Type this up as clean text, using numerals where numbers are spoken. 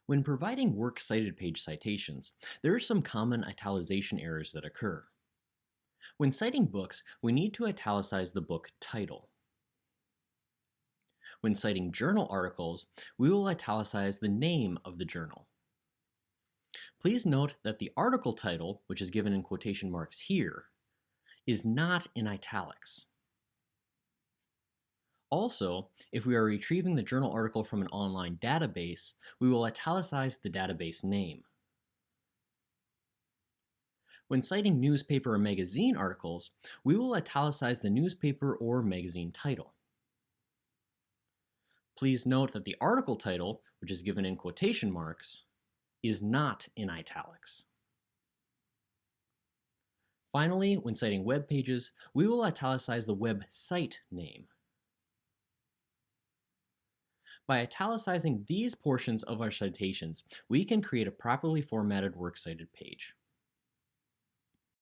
When providing works cited page citations, there are some common italicization errors that occur. When citing books, we need to italicize the book title. When citing journal articles, we will italicize the name of the journal. Please note that the article title, which is given in quotation marks here, is not in italics. Also, if we are retrieving the journal article from an online database, we will italicize the database name. When citing newspaper or magazine articles, we will italicize the newspaper or magazine title. Please note that the article title, which is given in quotation marks, is not in italics. Finally, when citing web pages, we will italicize the web site name. By italicizing these portions of our citations, we can create a properly formatted works cited page.